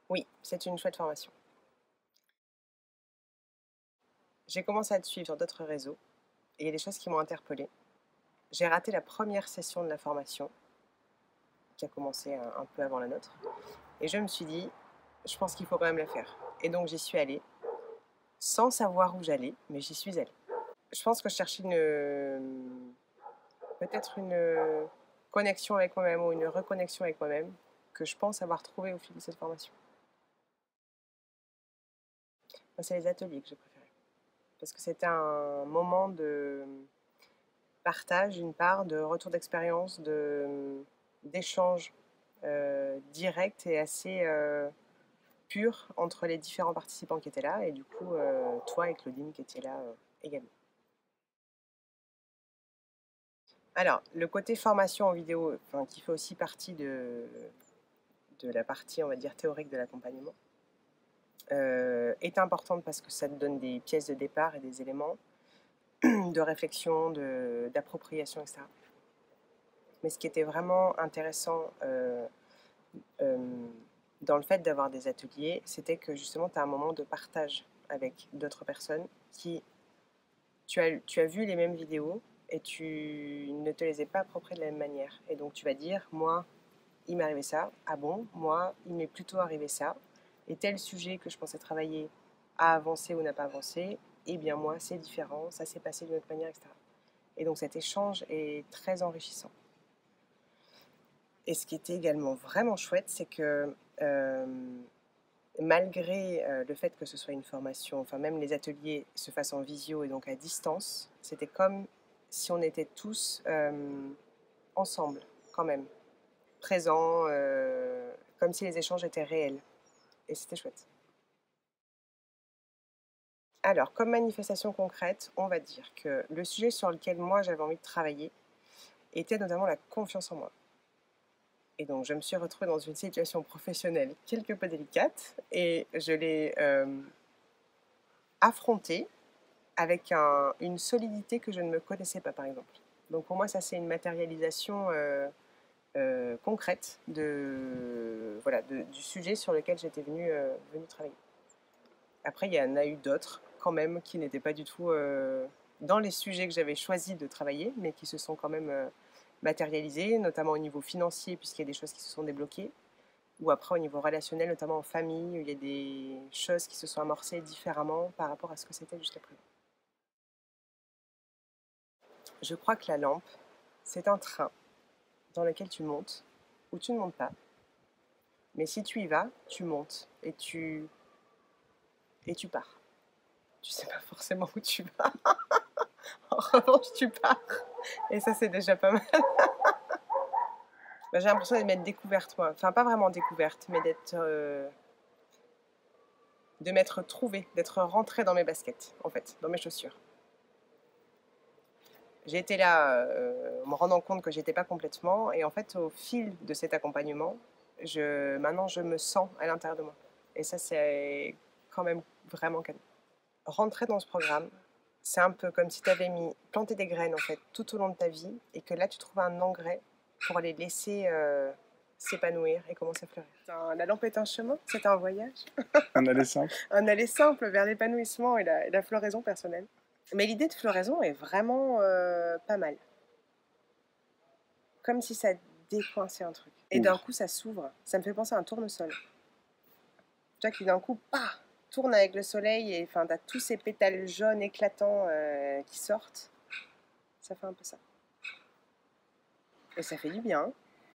Oui, c'est une chouette formation. J'ai commencé à te suivre sur d'autres réseaux et il y a des choses qui m'ont interpellée. J'ai raté la première session de la formation, qui a commencé un peu avant la nôtre, et je me suis dit, je pense qu'il faut quand même la faire. Et donc j'y suis allée, sans savoir où j'allais, mais j'y suis allée. Je pense que je cherchais peut-être une connexion avec moi-même ou une reconnexion avec moi-même que je pense avoir trouvé au fil de cette formation. Moi, c'est les ateliers que j'ai préférés. Parce que c'était un moment de partage, d'une part, de retour d'expérience, d'échange direct et assez pur entre les différents participants qui étaient là, et du coup, toi et Claudine qui étaient là également. Alors, le côté formation en vidéo, enfin, qui fait aussi partie de la partie, on va dire, théorique de l'accompagnement, est importante parce que ça te donne des pièces de départ et des éléments de réflexion, d'appropriation, etc. Mais ce qui était vraiment intéressant euh, dans le fait d'avoir des ateliers, c'était que justement, tu as un moment de partage avec d'autres personnes qui, tu as vu les mêmes vidéos et tu ne te les es pas appropriées de la même manière. Et donc, tu vas dire, moi, il m'est arrivé ça, ah bon, moi, il m'est plutôt arrivé ça, et tel sujet que je pensais travailler a avancé ou n'a pas avancé, eh bien moi, c'est différent, ça s'est passé d'une autre manière, etc. Et donc cet échange est très enrichissant. Et ce qui était également vraiment chouette, c'est que malgré le fait que ce soit une formation, enfin même les ateliers se fassent en visio et donc à distance, c'était comme si on était tous ensemble quand même, présents, comme si les échanges étaient réels. Et c'était chouette. Alors, comme manifestation concrète, on va dire que le sujet sur lequel moi j'avais envie de travailler était notamment la confiance en moi. Et donc, je me suis retrouvée dans une situation professionnelle quelque peu délicate et je l'ai affrontée avec une solidité que je ne me connaissais pas, par exemple. Donc, pour moi, ça, c'est une matérialisation concrète voilà, du sujet sur lequel j'étais venue travailler. Après, il y en a eu d'autres, quand même, qui n'étaient pas du tout dans les sujets que j'avais choisi de travailler, mais qui se sont quand même matérialisés, notamment au niveau financier, puisqu'il y a des choses qui se sont débloquées, ou après au niveau relationnel, notamment en famille, où il y a des choses qui se sont amorcées différemment par rapport à ce que c'était jusqu'à présent. Je crois que la lampe, c'est un train dans lequel tu montes, ou tu ne montes pas, mais si tu y vas, tu montes et tu pars. Tu sais pas forcément où tu vas. En revanche, tu pars. Et ça, c'est déjà pas mal. Bah, j'ai l'impression de m'être découverte, moi. Enfin, pas vraiment découverte, mais de m'être trouvée, d'être rentrée dans mes baskets, en fait, dans mes chaussures. J'ai été là, me rendant compte que j'étais pas complètement, et en fait, au fil de cet accompagnement, maintenant, je me sens à l'intérieur de moi. Et ça, c'est quand même vraiment canon. Rentrer dans ce programme, c'est un peu comme si tu avais planté des graines, en fait, tout au long de ta vie, et que là, tu trouves un engrais pour les laisser s'épanouir et commencer à fleurir. La lampe est un chemin, c'est un voyage. Un aller simple. Un aller simple vers l'épanouissement et la floraison personnelle. Mais l'idée de floraison est vraiment pas mal. Comme si ça décoinçait un truc. Et d'un coup, ça s'ouvre. Ça me fait penser à un tournesol. Tu vois, qui d'un coup, tourne avec le soleil, et enfin, t'as tous ces pétales jaunes éclatants qui sortent. Ça fait un peu ça. Et ça fait du bien.